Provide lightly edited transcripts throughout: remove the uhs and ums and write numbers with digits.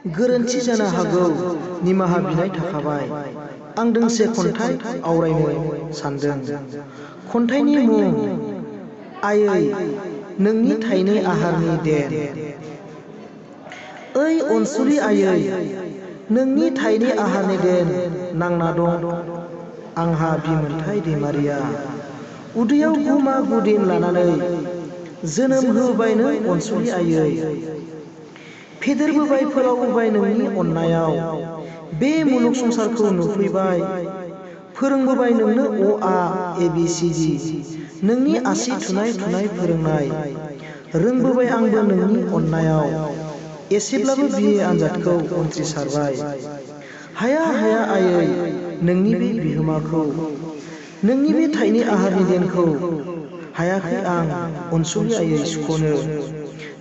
गोरोन्थि जानो हागौ निमाहा बिनाय थाखाबाय। आं दोंसे खन्थाइ आवरायनो सानदों। खन्थाइनि मुं आयै नोंनि थाइनै आहारनि देन। ओइ अनसुलि आयै नोंनि थाइनै आहारनि देन नांना दं आंहा बिमोनथाय दैमारिया। उदैयाव गुमा गुदिन लानानै जोनोम होबाय नों अनसुलि आयै। फेदेरबोबाय फोलावबोबाय नोंनि अननायाव बे मुलुग संसारखौ नुफैबाय। फोरोंबोबाय नोंनो अ आ ए बि सि डि नोंनि आसि थुनाय थुनाय फोरोंनाय। रोंबोबाय आंबो नोंनि अननायाव एसेब्लाबो बिए आनजादखौ उथ्रिसारबाय। हाया हाया आयै नोंनि बे बिहोमाखौ नोंनि बे थाइनै आहारनि देनखौ हायाखै आं अनसुलि आयै सुख'नो।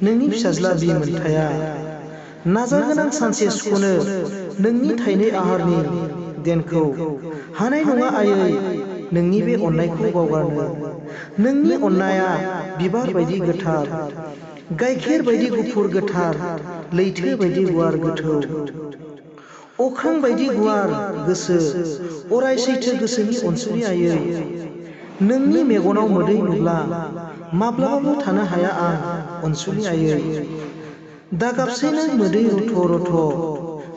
नोंनि फिसाज्ला बिमोनथाया नाजागोन आं सानसे सुख'नो नोंनि थाइनै आहारनि देनखौ। हानाय नङा आयै नोंनि बे अननायखौ बावगारनो। नोंनि अननाया बिबार बायदि गोथार, गाइखेर बायदि गुफुर गोथार, लैथो बायदि गुवार गोथौ, अख्रां बायदि गुवार गोसो, अराय सैथो गोसोनि अनसुलि आयै। नोंनि मेगनाव मोदै नुब्ला माब्लाबाबो थानो हाया आं अनसुलि आयै। दागाबसै नों मोदै रथ' रथ'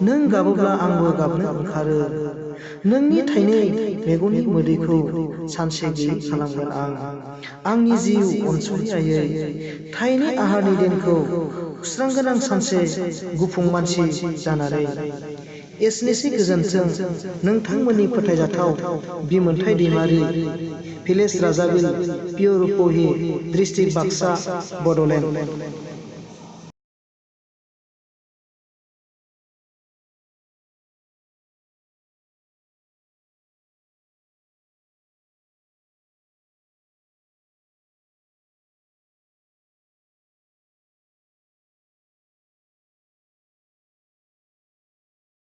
नों गाबोब्ला आंबो गाबनो ओंखारो। नोंनि थाइनै मेगननि मोदैखौ सानसे गैयै खालामगोन आं। आंनि जिउ अनसुलि आयै थाइनै आहारनि देनखौ सुस्रांगोन आं सानसे गुफुं मानसि जानानै। एसेनोसै गोजोन्थों नोंथांमोननि फोथायजाथाव बिमोनथाय दैमारि, भिलेज राजाबिल, पिअ रुपहि, डिस्ट्रिक्ट बाक्सा, बड'लेण्ड।